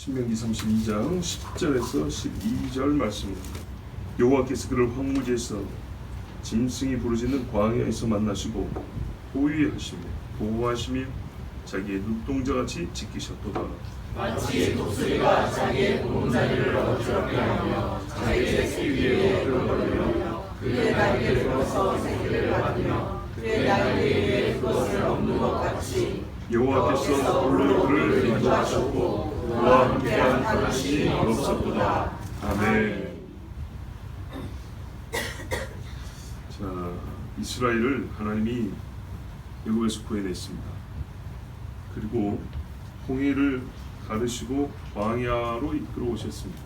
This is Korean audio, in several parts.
신명기 32장 10절에서 12절 말씀입니다. 여호와께서 그를 황무지에서 짐승이 부르짖는 광야에서 만나시고 보위하시며 보호하시며 자기의 눈동자같이 지키셨도다. 마치 독수리가 자기의 보금자리를 어지럽게 하며 자기의 새 위에 오르거리며 그의 날개로서 생기를 받으며 그의 날개 위에 그것을 엎는 것 같이 여호와께서 홀로 그를 인도하셨고 그와 함께한 다윗이 없었도다. 아멘. 자, 이스라엘을 하나님이 애굽에서 구해냈습니다. 그리고 홍해를 가르시고 광야로 이끌어 오셨습니다.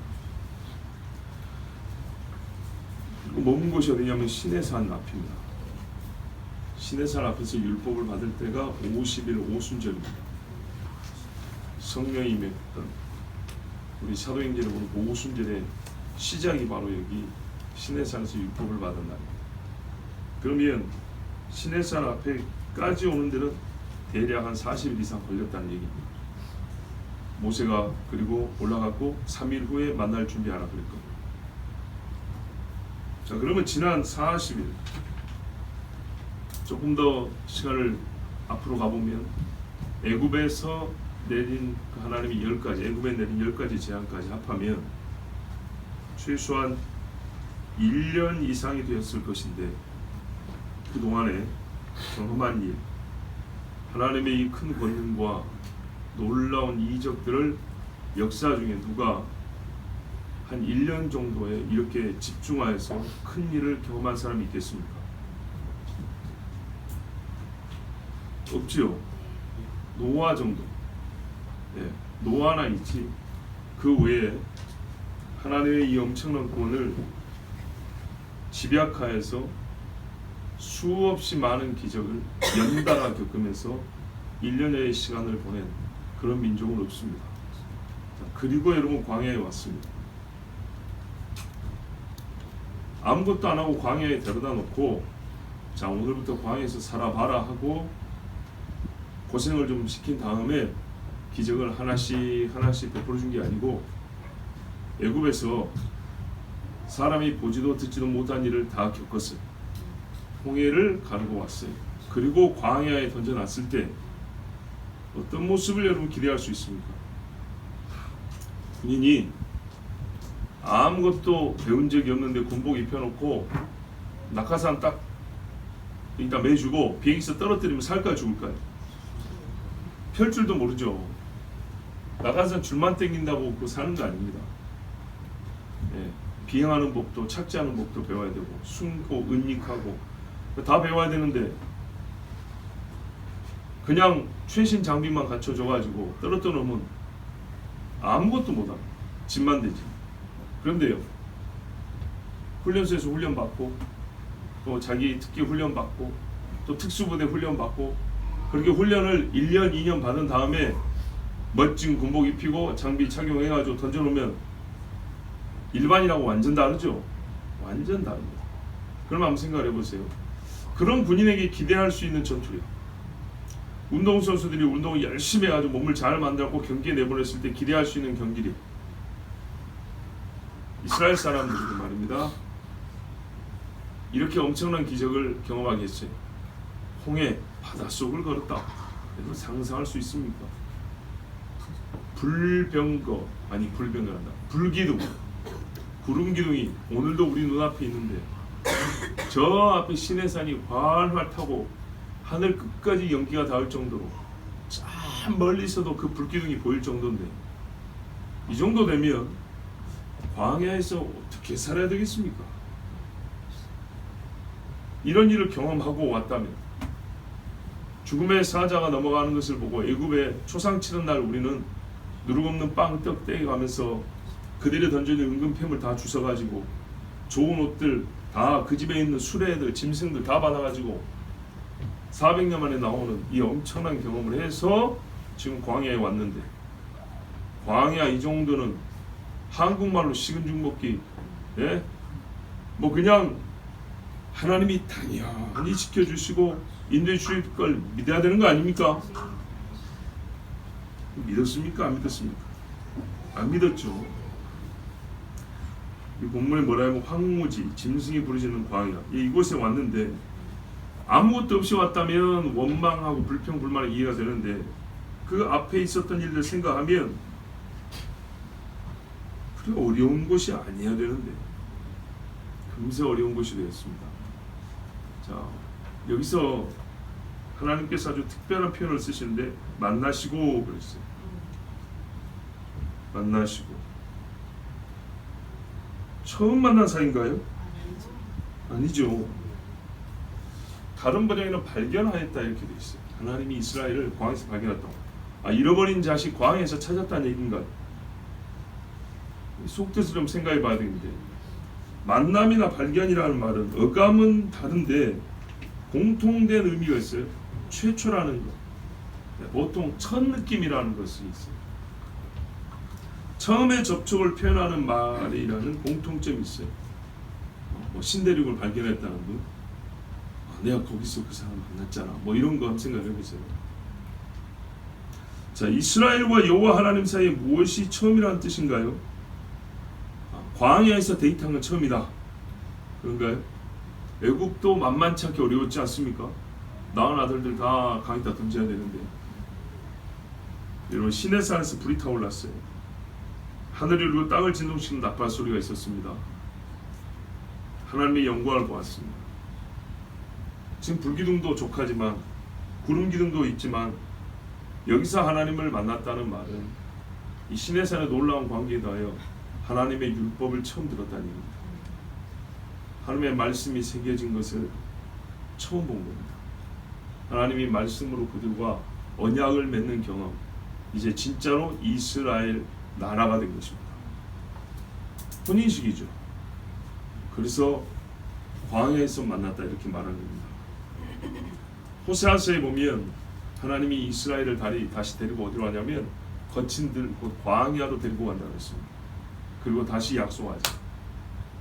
머문 곳이 어디냐면 시내산 앞입니다. 시내산 앞에서 율법을 받을 때가 50일 오순절입니다. 성령이 임했던 우리 사도행전에 보면 오순절의 시작이 바로 여기 시내산에서 율법을 받은 날입니다. 그러면 시내산 앞에까지 오는 데는 대략 한 40일 이상 걸렸다는 얘기입니다. 모세가 그리고 올라갔고 3일 후에 만날 준비하라 그랬거든요. 자, 그러면 지난 40일 조금 더 시간을 앞으로 가보면 애굽에서 내린 하나님이 10가지, 애굽에 내린 10가지 재앙까지 합하면 최소한 1년 이상이 되었을 것인데 그동안에 경험한 일, 하나님의 이 큰 권능과 놀라운 이적들을 역사 중에 누가 한 1년 정도에 이렇게 집중하여서 큰 일을 경험한 사람이 있겠습니까? 없지요. 노아 정도. 예, 노아나 있지. 그 외에 하나님의 이 엄청난 구원을 집약하여서 수없이 많은 기적을 연달아 겪으면서 1년의 시간을 보낸 그런 민족은 없습니다. 자, 그리고 여러분 광야에 왔습니다. 아무것도 안 하고 광야에 데려다 놓고 자, 오늘부터 광야에서 살아봐라 하고 고생을 좀 시킨 다음에 기적을 하나씩 베풀어 준 게 아니고 애굽에서 사람이 보지도 듣지도 못한 일을 다 겪었어요. 홍해를 가르고 왔어요. 그리고 광야에 던져놨을 때 어떤 모습을 여러분 기대할 수 있습니까? 군인이 아무것도 배운 적이 없는데 군복 입혀놓고 낙하산 딱 일단 매주고 비행기에서 떨어뜨리면 살까 죽을까요? 펼 줄도 모르죠. 낙하산 줄만 땡긴다고 그거 사는 거 아닙니다. 예, 비행하는 법도 착지하는 법도 배워야 되고 숨고 은닉하고 다 배워야 되는데 그냥 최신 장비만 갖춰줘가지고 떨어져 놓으면 아무것도 못하고 집만 되지. 그런데요, 훈련소에서 훈련받고 또 자기 특기 훈련받고 또 특수부대 훈련받고 그렇게 훈련을 1년 2년 받은 다음에 멋진 군복 입히고 장비 착용해가지고 던져놓으면 일반이라고 완전 다르죠. 완전 다릅니다. 그럼 한번 생각을 해보세요. 그런 군인에게 기대할 수 있는 전투력, 운동선수들이 운동을 열심히 해가지고 몸을 잘 만들고 경기에 내보냈을 때 기대할 수 있는 경기력, 이스라엘 사람들도 말입니다. 이렇게 엄청난 기적을 경험하게 했어요. 홍해 바닷속을 걸었다. 여러분 상상할 수 있습니까? 불병거, 아니 불병거란다. 불기둥, 구름기둥이 오늘도 우리 눈앞에 있는데 저 앞에 시내산이 활활 타고 하늘 끝까지 연기가 닿을 정도로 저 멀리서도 그 불기둥이 보일 정도인데 이 정도 되면 광야에서 어떻게 살아야 되겠습니까? 이런 일을 경험하고 왔다면 죽음의 사자가 넘어가는 것을 보고 애굽에 초상 치는 날 우리는 누룩없는 빵, 떡 떼가면서 그들이 던져있는 은근패물 다 주워가지고 좋은 옷들 다 그 집에 있는 수레들, 짐승들 다 받아가지고 400년 만에 나오는 이 엄청난 경험을 해서 지금 광야에 왔는데 광야 이 정도는 한국말로 식은 죽 먹기, 예? 뭐 그냥 하나님이 당연히 지켜주시고 인도해 주실 걸 믿어야 되는 거 아닙니까? 믿었습니까? 안 믿었습니까? 안 믿었죠. 이 본문에 뭐라 하면 황무지, 짐승이 부르짖는 광야, 이곳에 왔는데 아무것도 없이 왔다면 원망하고 불평, 불만이 이해가 되는데 그 앞에 있었던 일들 생각하면 그래 어려운 곳이 아니어야 되는데 금세 어려운 곳이 되었습니다. 자, 여기서 하나님께서 아주 특별한 표현을 쓰시는데 만나시고 그랬어요. 만나시고. 처음 만난 사이인가요? 아니죠. 다른 번역에는 발견하였다 이렇게 돼 있어요. 하나님이 이스라엘을 광야에서 발견했다고. 잃어버린 자식 광야에서 찾았다는 얘기인가요? 속뜻을 좀 생각해 봐야 되는데, 만남이나 발견이라는 말은 어감은 다른데 공통된 의미가 있어요. 최초라는 것. 보통 첫 느낌이라는 것이 있어요. 처음에 접촉을 표현하는 말이라는 공통점이 있어요. 신대륙을 발견했다는 분, 내가 거기서 그 사람 만났잖아, 이런 거 한번 생각해 보세요. 자, 이스라엘과 여호와 하나님 사이에 무엇이 처음이라는 뜻인가요? 광야에서 데이트한 건 처음이다, 그런가요? 애국도 만만치 않게 어려웠지 않습니까? 낳은 아들들 다 강에다 던져야 되는데, 여러분, 시내산에서 불이 타올랐어요. 하늘이 울고 땅을 진동시키는 나팔 소리가 있었습니다. 하나님의 영광을 보았습니다. 지금 불기둥도 족하지만 구름기둥도 있지만 여기서 하나님을 만났다는 말은 이 시내산의 놀라운 광기에 더하여 하나님의 율법을 처음 들었다는 얘기입니다. 하나님의 말씀이 새겨진 것을 처음 본 겁니다. 하나님이 말씀으로 그들과 언약을 맺는 경험, 이제 진짜로 이스라엘 나라가 된 것입니다. 혼인식이죠. 그래서 광야에서 만났다 이렇게 말하는 겁니다. 호세아서에 보면 하나님이 이스라엘을 다시 데리고 어디로 가냐면 거친 들 곧 광야로 데리고 간다고 했습니다. 그리고 다시 약속하자.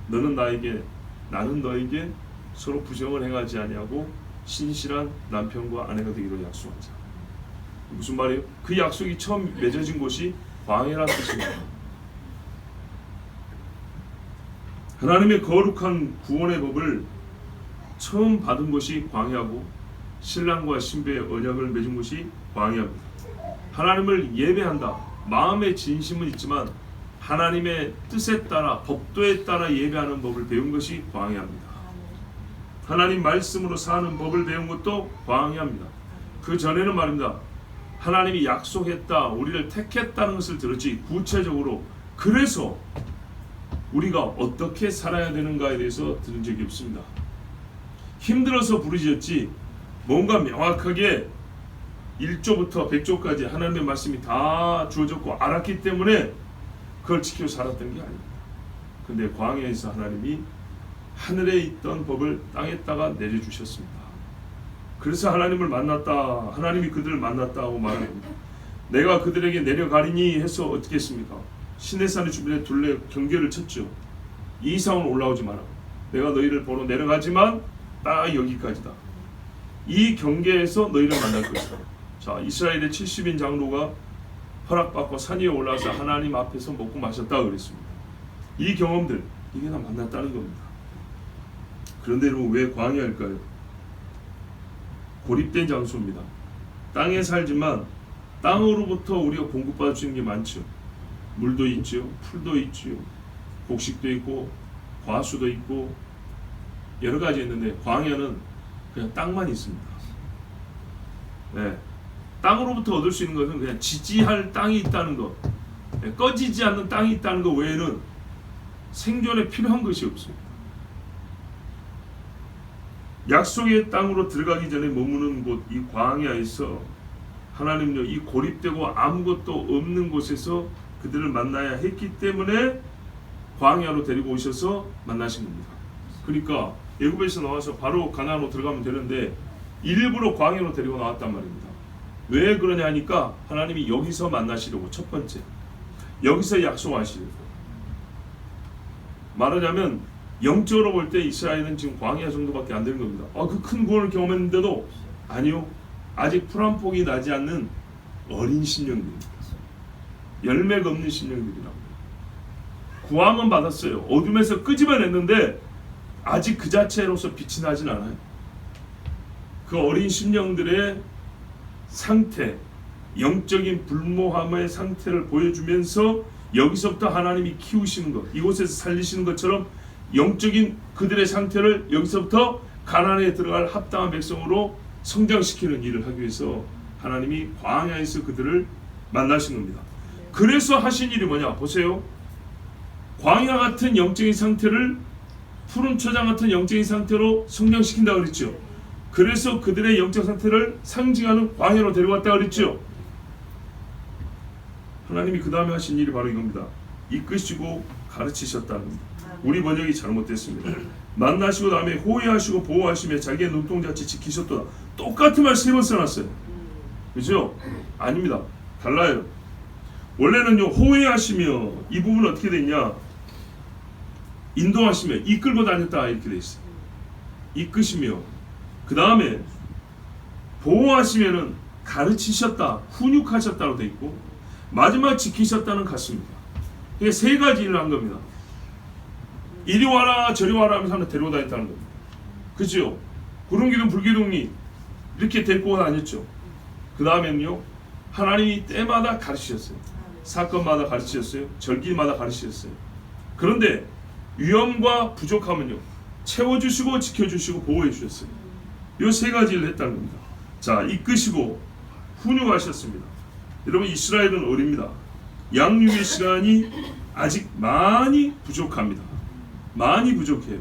너는 나에게, 나는 너에게 서로 부정을 행하지 아니하고 신실한 남편과 아내가 되기로 약속하자. 무슨 말이에요? 그 약속이 처음 맺어진 곳이 광야라는 뜻입니다. 하나님의 거룩한 구원의 법을 처음 받은 곳이 광야고, 신랑과 신부의 언약을 맺은 곳이 광야입니다. 하나님을 예배한다. 마음의 진심은 있지만 하나님의 뜻에 따라, 법도에 따라 예배하는 법을 배운 것이 광야입니다. 하나님 말씀으로 사는 법을 배운 것도 광야입니다. 그 전에는 말입니다, 하나님이 약속했다, 우리를 택했다는 것을 들었지 구체적으로 그래서 우리가 어떻게 살아야 되는가에 대해서 들은 적이 없습니다. 힘들어서 부르짖었지 뭔가 명확하게 1조부터 100조까지 하나님의 말씀이 다 주어졌고 알았기 때문에 그걸 지켜 살았던 게 아닙니다. 근데 광야에서 하나님이 하늘에 있던 법을 땅에다가 내려주셨습니다. 그래서 하나님을 만났다, 하나님이 그들을 만났다고 말합니다. 내가 그들에게 내려가리니 해서 어떻게 했습니까? 시내산의 주변에 둘레 경계를 쳤죠. 이 이상은 올라오지 마라. 내가 너희를 보러 내려가지만 딱 여기까지다. 이 경계에서 너희를 만날 것이다. 자, 이스라엘의 70인 장로가 허락받고 산 위에 올라와서 하나님 앞에서 먹고 마셨다 그랬습니다. 이 경험들, 이게 다 만났다는 겁니다. 그런데 여러분, 왜 광야일까요? 고립된 장소입니다. 땅에 살지만 땅으로부터 우리가 공급받을 수 있는 게 많죠. 물도 있죠, 풀도 있죠, 곡식도 있고 과수도 있고 여러 가지 있는데 광야는 그냥 땅만 있습니다. 네. 땅으로부터 얻을 수 있는 것은 그냥 지지할 땅이 있다는 것, 꺼지지 않는 땅이 있다는 것 외에는 생존에 필요한 것이 없습니다. 약속의 땅으로 들어가기 전에 머무는 곳, 이 광야에서 하나님요, 이 고립되고 아무것도 없는 곳에서 그들을 만나야 했기 때문에 광야로 데리고 오셔서 만나신 겁니다. 그러니까 애굽에서 나와서 바로 가나안으로 들어가면 되는데 일부러 광야로 데리고 나왔단 말입니다. 왜 그러냐 하니까 하나님이 여기서 만나시려고, 첫 번째 여기서 약속하시려고. 말하자면 영적으로 볼 때 이스라엘은 지금 광야 정도밖에 안 되는 겁니다. 그 큰 구원을 경험했는데도 아니요, 아직 풀 한 폭이 나지 않는 어린 심령입니다. 열매가 없는 심령들이라고. 구함은 받았어요. 어둠에서 끄집어냈는데 아직 그 자체로서 빛이 나진 않아요. 그 어린 심령들의 상태, 영적인 불모함의 상태를 보여주면서 여기서부터 하나님이 키우시는 것, 이곳에서 살리시는 것처럼 영적인 그들의 상태를 여기서부터 가나안에 들어갈 합당한 백성으로 성장시키는 일을 하기 위해서 하나님이 광야에서 그들을 만나신 겁니다. 그래서 하신 일이 뭐냐? 보세요. 광야 같은 영적인 상태를 푸른 초장 같은 영적인 상태로 성장시킨다고 그랬죠. 그래서 그들의 영적 상태를 상징하는 광야로 데려갔다 그랬죠. 하나님이 그 다음에 하신 일이 바로 이겁니다. 이끄시고 가르치셨다는 겁니다. 우리 번역이 잘못됐습니다. 만나시고 다음에 호위하시고 보호하시며 자기의 눈동자같이 지키셨도다. 똑같은 말 3번 써놨어요. 그죠? 아닙니다. 달라요. 원래는요, 호위하시며, 이 부분은 어떻게 돼 있냐? 인도하시며 이끌고 다녔다 이렇게 돼 있어요. 이끄시며, 그 다음에 보호하시면은 가르치셨다, 훈육하셨다로 돼 있고, 마지막 지키셨다는 같습니다. 이게 3가지 일을 한 겁니다. 이리 와라 저리 와라 하면서 하나 데리고 다녔다는 겁니다. 그죠? 구름기둥 불기둥이 이렇게 데리고 다녔죠. 그 다음에는요, 하나님이 때마다 가르치셨어요. 사건마다 가르치셨어요. 절기마다 가르치셨어요. 그런데 위험과 부족함은요, 채워주시고 지켜주시고 보호해 주셨어요. 이 3가지 일을 했다는 겁니다. 자, 이끄시고 훈육하셨습니다. 여러분, 이스라엘은 어립니다. 양육의 시간이 아직 많이 부족합니다. 많이 부족해요.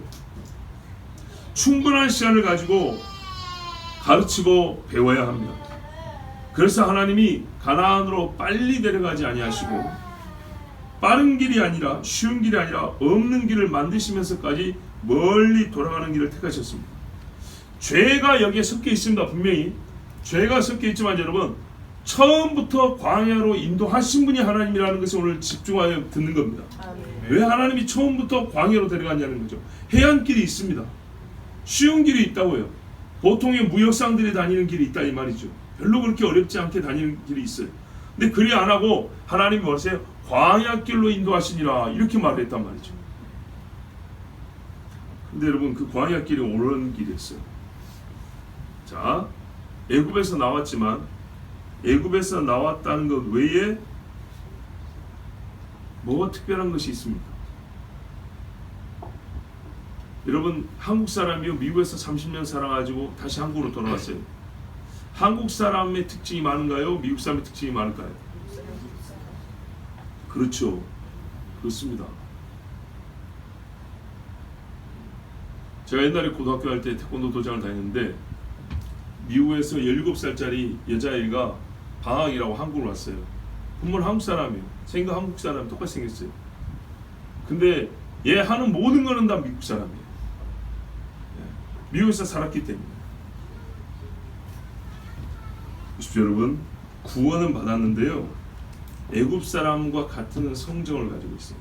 충분한 시간을 가지고 가르치고 배워야 합니다. 그래서 하나님이 가나안으로 빨리 데려가지 아니하시고 빠른 길이 아니라 쉬운 길이 아니라 없는 길을 만드시면서까지 멀리 돌아가는 길을 택하셨습니다. 죄가 여기에 섞여 있습니다. 분명히 죄가 섞여 있지만 여러분, 처음부터 광야로 인도하신 분이 하나님이라는 것을 오늘 집중하여 듣는 겁니다. 왜 하나님이 처음부터 광야로 데려갔냐는 거죠. 해안길이 있습니다. 쉬운 길이 있다고요. 보통의 무역상들이 다니는 길이 있다 이 말이죠. 별로 그렇게 어렵지 않게 다니는 길이 있어요. 근데 그리 안 하고 하나님이 뭐세요? 광야길로 인도하시니라 이렇게 말을 했단 말이죠. 근데 여러분, 그 광야길이 옳은 길이었어요. 자, 애굽에서 나왔지만 애굽에서 나왔다는 것 외에 뭐가 특별한 것이 있습니까? 여러분, 한국 사람이요, 미국에서 30년 살아가지고 다시 한국으로 돌아왔어요. 한국 사람의 특징이 많은가요? 미국 사람의 특징이 많을까요? 그렇죠. 그렇습니다. 제가 옛날에 고등학교 할 때 태권도 도장을 다녔는데 미국에서 17살짜리 여자애가 방학이라고 한국으로 왔어요. 분명 한국 사람이에요. 생각 한국 사람 똑같이 생겼어요. 근데 얘 하는 모든 거는 다 미국 사람이에요. 미국에서 살았기 때문에. 보십시오 여러분, 구원은 받았는데요, 애굽 사람과 같은 성정을 가지고 있어요.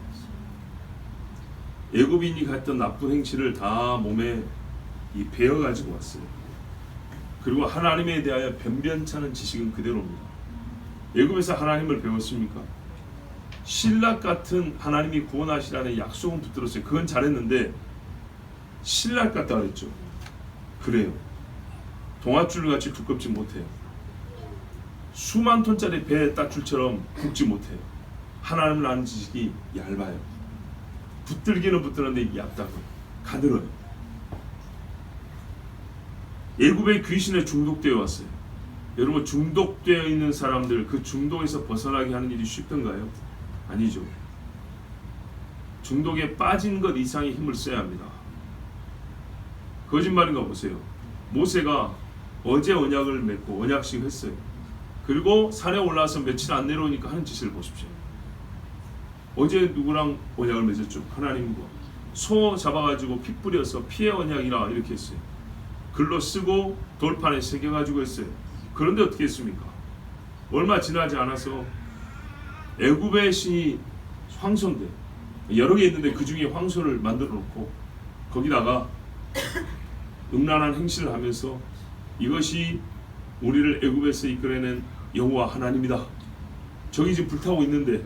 애굽인이 갔던 나쁜 행실을 다 몸에 배어 가지고 왔어요. 그리고 하나님에 대하여 변변찮은 지식은 그대로입니다. 애굽에서 하나님을 배웠습니까? 신락 같은 하나님이 구원하시라는 약속은 붙들었어요. 그건 잘했는데 신락 같다 그랬죠. 그래요. 동아줄 같이 두껍지 못해요. 수만 톤짜리 배 딱줄처럼 굵지 못해요. 하나님을 아는 지식이 얇아요. 붙들기는 붙들었는데 얇다고요. 가늘어요. 애굽의 귀신에 중독되어 왔어요. 여러분, 중독되어 있는 사람들, 그 중독에서 벗어나게 하는 일이 쉽던가요? 아니죠. 중독에 빠진 것 이상의 힘을 써야 합니다. 거짓말인가 보세요. 모세가 어제 언약을 맺고 언약식 했어요. 그리고 산에 올라와서 며칠 안 내려오니까 하는 짓을 보십시오. 어제 누구랑 언약을 맺었죠? 하나님과. 소 잡아가지고 피 뿌려서 피의 언약이라 이렇게 했어요. 글로 쓰고 돌판에 새겨가지고 했어요. 그런데 어떻게 했습니까? 얼마 지나지 않아서 애굽의 신이 황소인데 여러 개 있는데 그 중에 황소를 만들어 놓고 거기다가 음란한 행실을 하면서 이것이 우리를 애굽에서 이끌어낸 여호와 하나님이다. 저기 지금 불타고 있는데,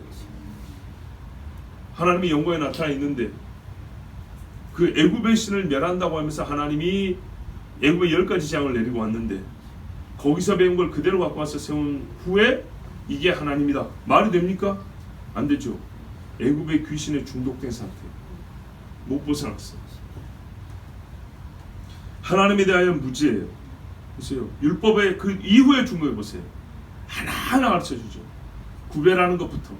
하나님의 영광에 나타나 있는데, 그 애굽의 신을 멸한다고 하면서 하나님이 애굽의 10가지 재앙을 내리고 왔는데, 거기서 배운 걸 그대로 갖고 와서 세운 후에 이게 하나님이다. 말이 됩니까? 안 되죠. 애굽의 귀신에 중독된 상태, 못 벗어났어. 하나님에 대하여 무지해요. 보세요. 율법의 그 이후에 중국에 보세요. 하나하나 가르쳐주죠. 구별하는 것부터,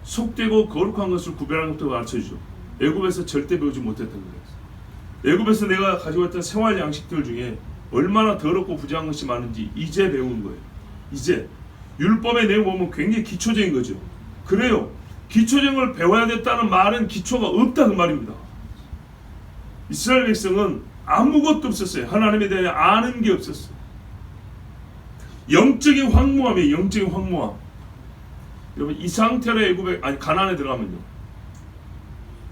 속되고 거룩한 것을 구별하는 것부터 가르쳐주죠. 애굽에서 절대 배우지 못했던 거예요. 애굽에서 내가 가지고 있던 생활 양식들 중에 얼마나 더럽고 부정한 것이 많은지 이제 배우는 거예요. 이제 율법의 내용 보면 굉장히 기초적인 거죠. 그래요. 기초적인 걸 배워야 됐다는 말은 기초가 없다 그 말입니다. 이스라엘 백성은 아무것도 없었어요. 하나님에 대해 아는 게 없었어요. 영적인 황무함이에요. 영적인 황무함. 여러분 이 상태로 애굽에 가나안에 들어가면요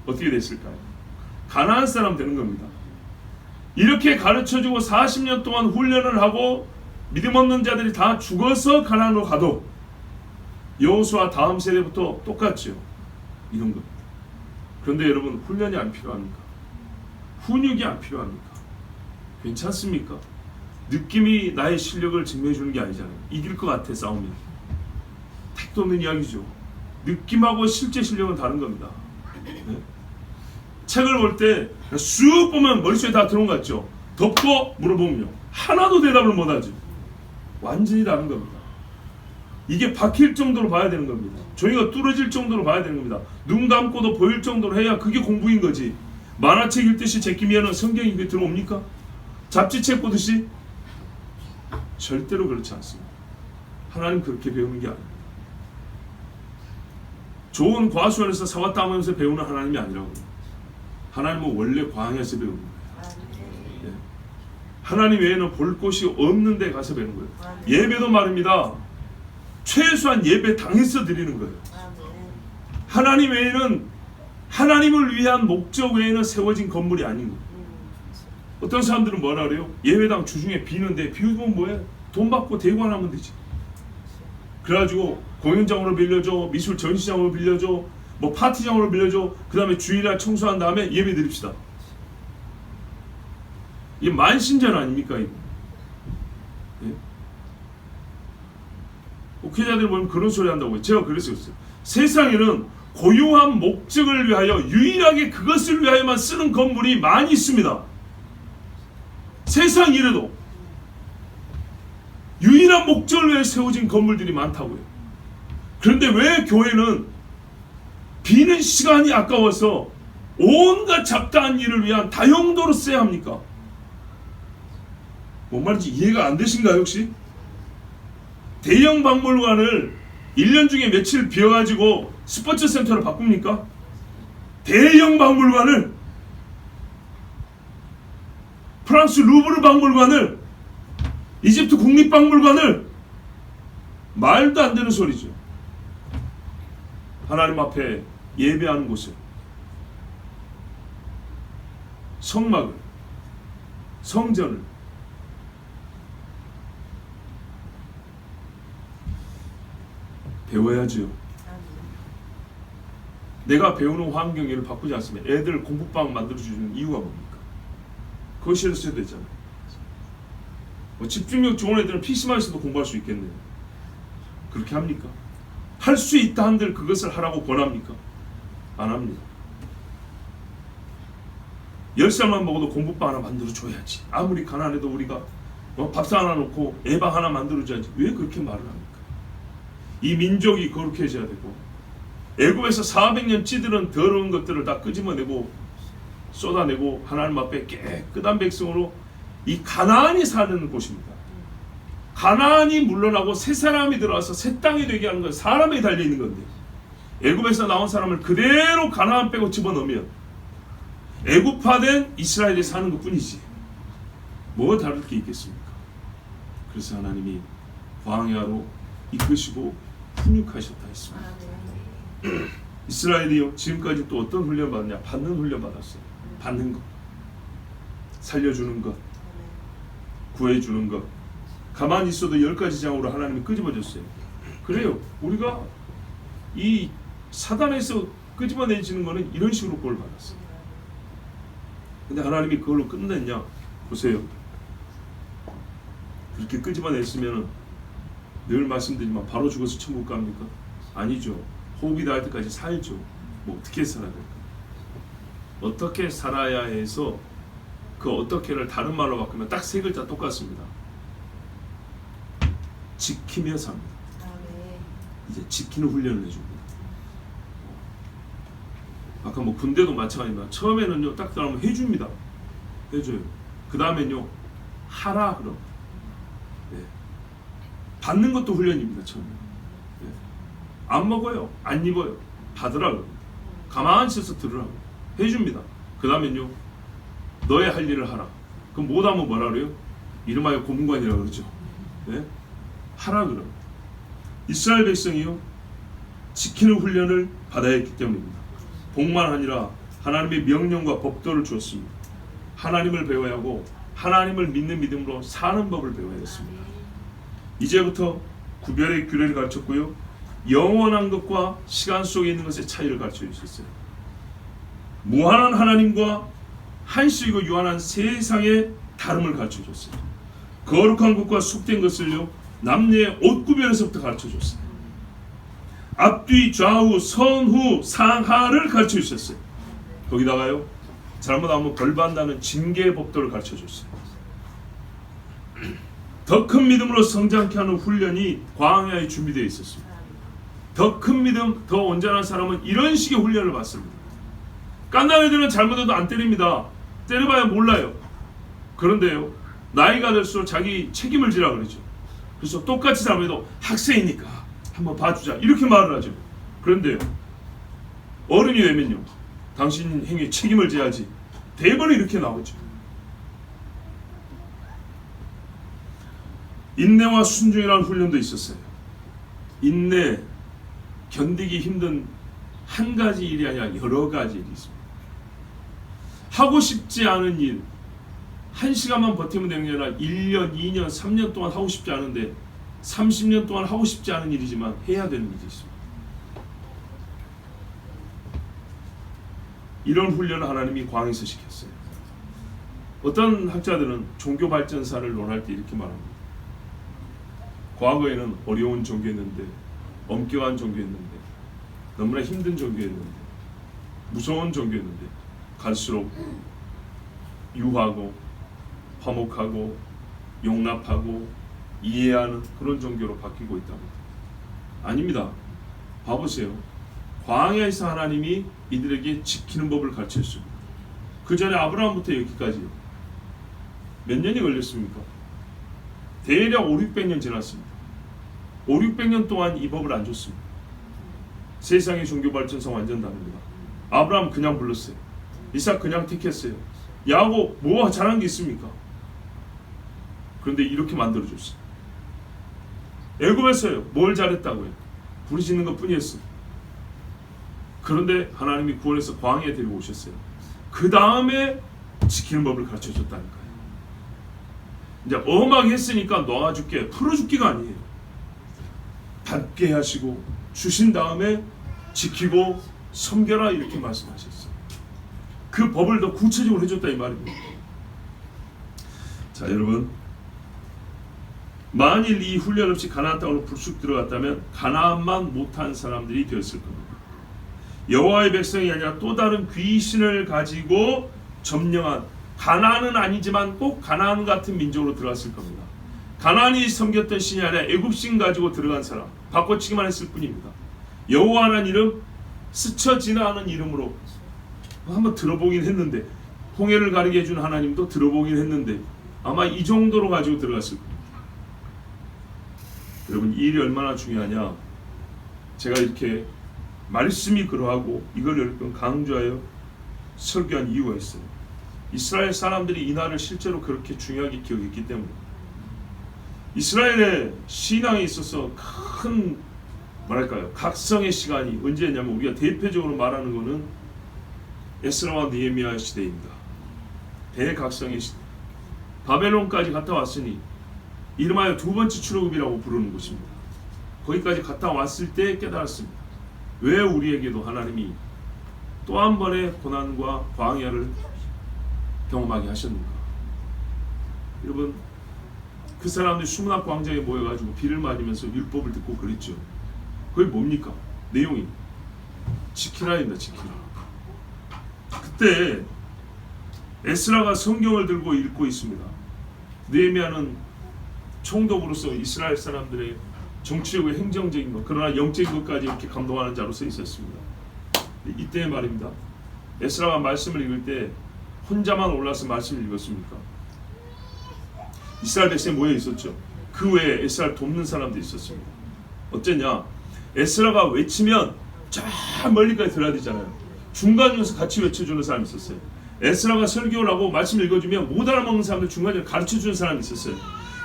어떻게 됐을까요? 가나안 사람 되는 겁니다. 이렇게 가르쳐주고 40년 동안 훈련을 하고 믿음 없는 자들이 다 죽어서 가나안으로 가도 여호수아 다음 세대부터 똑같죠. 이런 겁니다. 그런데 여러분 훈련이 안 필요합니까? 훈육이 안 필요합니까? 괜찮습니까? 느낌이 나의 실력을 증명해 주는 게 아니잖아요. 이길 것 같아 싸우면. 택도 없는 이야기죠. 느낌하고 실제 실력은 다른 겁니다. 네? 책을 볼 때 쑥 보면 머릿속에 다 들어온 것 같죠. 덮고 물어보면요 하나도 대답을 못하죠. 완전히 다른 겁니다. 이게 박힐 정도로 봐야 되는 겁니다. 저희가 뚫어질 정도로 봐야 되는 겁니다. 눈 감고도 보일 정도로 해야 그게 공부인 거지. 만화책 읽듯이 제끼면은 성경이 그게 들어옵니까? 잡지책 보듯이? 절대로 그렇지 않습니다. 하나님 그렇게 배우는 게 아닙니다. 좋은 과수원에서 사과 따면서 배우는 하나님이 아니라고요. 하나님은 원래 광야에서 배우는 거예요. 네. 하나님 외에는 볼 곳이 없는 데 가서 배우는 거예요. 예배도 말입니다. 최소한 예배 당에서 드리는 거예요. 하나님 외에는, 하나님을 위한 목적 외에는 세워진 건물이 아닌 거예요. 어떤 사람들은 뭐라 그래요? 예배당 주중에 비는데 비우면 뭐해? 돈 받고 대관하면 되지. 그래가지고 공연장으로 빌려줘, 미술 전시장으로 빌려줘, 뭐 파티장으로 빌려줘. 그 다음에 주일날 청소한 다음에 예배 드립시다. 이게 만신전 아닙니까 이거? 예? 목회자들 보면 그런 소리 한다고요. 제가 그랬어요. 세상에는 고유한 목적을 위하여 유일하게 그것을 위하여만 쓰는 건물이 많이 있습니다. 세상 이래도 유일한 목적을 위해 세워진 건물들이 많다고요. 그런데 왜 교회는 비는 시간이 아까워서 온갖 잡다한 일을 위한 다용도로 써야 합니까? 뭔 말인지 이해가 안 되신가요 혹시? 대형 박물관을 1년 중에 며칠 비워가지고 스포츠 센터로 바꿉니까? 대형 박물관을, 프랑스 루브르 박물관을, 이집트 국립박물관을, 말도 안 되는 소리죠. 하나님 앞에 예배하는 곳을, 성막을, 성전을 배워야죠. 내가 배우는 환경을 바꾸지 않으면 애들 공부방 만들어주는 이유가 뭡니까? 그것이 있어야 되잖아요. 뭐 집중력 좋은 애들은 PC만 있어도 공부할 수 있겠네요. 그렇게 합니까? 할 수 있다 한들 그것을 하라고 권합니까? 안 합니다. 10살만 먹어도 공부방 하나 만들어줘야지. 아무리 가난해도 우리가 밥상 하나 놓고 애방 하나 만들어줘야지. 왜 그렇게 말을 합니까? 이 민족이 거룩해져야 되고, 애굽에서 400년 찌들은 더러운 것들을 다 끄집어내고 쏟아내고 하나님 앞에 깨끗한 백성으로 이 가나안이 사는 곳입니다. 가나안이 물러나고 새 사람이 들어와서 새 땅이 되게 하는 건 사람이 달려있는 건데, 애굽에서 나온 사람을 그대로 가나안 빼고 집어넣으면 애굽화된 이스라엘이 사는 것 뿐이지 뭐 다를 게 있겠습니까? 그래서 하나님이 광야로 이끄시고 훈육하셨다 했습니다. 이스라엘이요 지금까지 또 어떤 훈련 받느냐? 받는 훈련 받았어요. 받는 것, 살려주는 것, 구해주는 것. 가만히 있어도 10가지 장으로 하나님이 끄집어줬어요. 그래요. 우리가 이 사단에서 끄집어내지는 거는 이런 식으로 구원을 받았어요. 근데 하나님이 그걸로 끝냈냐? 보세요. 그렇게 끄집어냈으면 늘 말씀드리지만 바로 죽어서 천국 갑니까? 아니죠. 호흡이 닿을 때까지 살죠. 뭐 어떻게 살아야 될까? 어떻게 살아야 해서 그 어떻게를 다른 말로 바꾸면 딱 세 글자 똑같습니다. 지키며 삽니다. 이제 지키는 훈련을 해줍니다. 아까 뭐 군대도 마찬가지입니다. 처음에는요 딱 들어가면 해줍니다. 해줘요. 그 다음엔요 하라 그럼. 네. 받는 것도 훈련입니다. 처음에. 네. 안 먹어요. 안 입어요. 받으라고. 가만히 있어서 들으라고. 해줍니다. 그 다음엔요 너의 할 일을 하라. 그럼 못하면 뭐라 그래요? 이름하여 고문관이라고 그러죠. 네? 하라 그럼. 이스라엘 백성이요 지키는 훈련을 받아야 했기 때문입니다. 복만 아니라 하나님의 명령과 법도를 주었습니다. 하나님을 배워야 하고 하나님을 믿는 믿음으로 사는 법을 배워야 했습니다. 이제부터 구별의 규례를 가르쳤고요 영원한 것과 시간 속에 있는 것의 차이를 가르쳐 주셨어요. 무한한 하나님과 한시이고 유한한 세상의 다름을 가르쳐 줬어요. 거룩한 것과 속된 것을요 남녀의 옷 구별에서부터 가르쳐 줬어요. 앞뒤 좌우 선후 상하를 가르쳐 주셨어요. 거기다가요 잘못하면 벌받는다는 징계의 법도를 가르쳐 줬어요. 더 큰 믿음으로 성장케 하는 훈련이 광야에 준비되어 있었습니다. 더 큰 믿음, 더 온전한 사람은 이런 식의 훈련을 받습니다. 깐난 애들은 잘못해도 안 때립니다. 때려봐야 몰라요. 그런데요 나이가 들수록 자기 책임을 지라 그러죠. 그래서 똑같이 잘못해도 학생이니까 한번 봐주자 이렇게 말을 하죠. 그런데요 어른이 되면요 당신 행위에 책임을 져야지 대번에 이렇게 나오죠. 인내와 순종이라는 훈련도 있었어요. 인내, 견디기 힘든 한 가지 일이 아니라 여러 가지 일이 있습니다. 하고 싶지 않은 일, 1시간만 버티면 되는 게 아니라 1년, 2년, 3년 동안 하고 싶지 않은데 30년 동안 하고 싶지 않은 일이지만 해야 되는 일이 있습니다. 이런 훈련을 하나님이 광야에서 시켰어요. 어떤 학자들은 종교 발전사를 논할 때 이렇게 말합니다. 과거에는 어려운 종교였는데 엄격한 종교였는데 너무나 힘든 종교였는데 무서운 종교였는데 갈수록 유하고 화목하고 용납하고 이해하는 그런 종교로 바뀌고 있다고. 아닙니다. 봐보세요. 광야에서 하나님이 이들에게 지키는 법을 가르쳤습니다. 그 전에 아브라함부터 여기까지요. 몇 년이 걸렸습니까? 대략 500-600년 지났습니다. 500-600년 동안 이 법을 안 줬습니다. 세상의 종교 발전성 완전 다릅니다. 아브라함 그냥 불렀어요. 이삭 그냥 택했어요. 야곱 뭐 잘한 게 있습니까? 그런데 이렇게 만들어줬어요. 애굽에서요 뭘 잘했다고요? 부르짖는 것 뿐이었어요. 그런데 하나님이 구원해서 광야에 데리고 오셨어요. 그 다음에 지키는 법을 가르쳐줬다니까요. 이제 엄하게 했으니까 놓아줄게, 풀어줄기가 아니에요. 받게 하시고 주신 다음에 지키고 섬겨라 이렇게 말씀하셨어요. 그 법을 더 구체적으로 해줬다 이 말입니다. 자 여러분, 만일 이 훈련 없이 가나안 땅으로 불쑥 들어갔다면 가나안만 못한 사람들이 되었을 겁니다. 여호와의 백성이 아니라 또 다른 귀신을 가지고 점령한, 가나안은 아니지만 꼭 가나안 같은 민족으로 들어갔을 겁니다. 가나안이 섬겼던 신이 아니라 애굽신 가지고 들어간 사람, 바꿔치기만 했을 뿐입니다. 여호와라는 이름, 스쳐 지나가는 이름으로 한번 들어보긴 했는데, 홍해를 가르게 해준 하나님도 들어보긴 했는데 아마 이 정도로 가지고 들어갔을 겁니다. 여러분, 이 일이 얼마나 중요하냐, 제가 이렇게 말씀이 그러하고 이걸 여러분 강조하여 설교한 이유가 있어요. 이스라엘 사람들이 이 날을 실제로 그렇게 중요하게 기억했기 때문에. 이스라엘의 신앙에 있어서 큰 뭐랄까요, 각성의 시간이 언제였냐면, 우리가 대표적으로 말하는 것은 에스라와 느헤미야 시대입니다. 대각성의 시대. 바벨론까지 갔다 왔으니 이름하여 두 번째 출애굽이라고 부르는 곳입니다. 거기까지 갔다 왔을 때 깨달았습니다. 왜 우리에게도 하나님이 또 한 번의 고난과 광야를 경험하게 하셨는가? 여러분, 그 사람들이 수문학 광장에 모여가지고 비를 맞으면서 율법을 듣고 그랬죠. 그게 뭡니까? 내용이 지키라입니다. 지키라. 그때 에스라가 성경을 들고 읽고 있습니다. 느헤미야는 총독으로서 이스라엘 사람들의 정치적이고 행정적인 것, 그러나 영적인 것까지 이렇게 감동하는 자로서 있었습니다. 이때 말입니다. 에스라가 말씀을 읽을 때 혼자만 올라서 말씀을 읽었습니까? 이스라엘 백성이 모여 있었죠. 그 외에 에스라를 돕는 사람도 있었습니다. 어쨌냐? 에스라가 외치면 저 멀리까지 들어야 되잖아요. 중간에서 같이 외쳐주는 사람이 있었어요. 에스라가 설교를 하고 말씀 읽어주면 못 알아먹는 사람들 중간에 가르쳐주는 사람이 있었어요.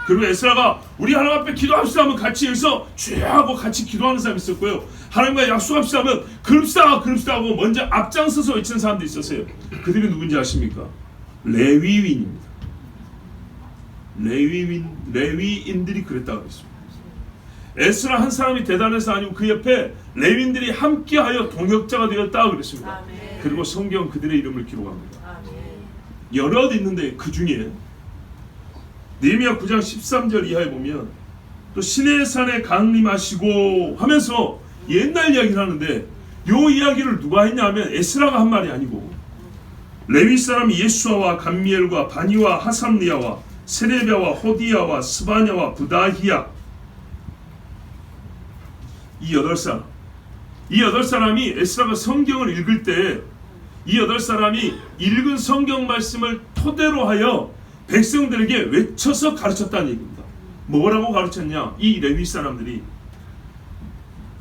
그리고 에스라가 우리 하나님 앞에 기도합시다 하면 같이 여기서 주여 하고 같이 기도하는 사람이 있었고요. 하나님과 약속합시다 하면 그럽시다 하고 먼저 앞장서서 외치는 사람도 있었어요. 그들이 누군지 아십니까? 레위인입니다. 레위인들이 그랬다고 그랬습니다. 에스라 한 사람이 대단해서 아니고 그 옆에 레위인들이 함께하여 동역자가 되었다고 그랬습니다. 아멘. 그리고 성경 그들의 이름을 기록합니다. 아멘. 여럿 있는데 그 중에 느헤미야 9장 13절 이하에 보면 또 시내 산에 강림하시고 하면서 옛날 이야기를 하는데 요 이야기를 누가 했냐 하면 에스라가 한 말이 아니고 레위 사람 예수아와 감미엘과 바니와 하삼리아와 세레비아와 호디야와 스바냐와 부다히야, 이 8사람, 이 8사람이 에스라가 성경을 읽을 때 이 8사람이 읽은 성경 말씀을 토대로 하여 백성들에게 외쳐서 가르쳤다는 얘기입니다. 뭐라고 가르쳤냐? 이 레위 사람들이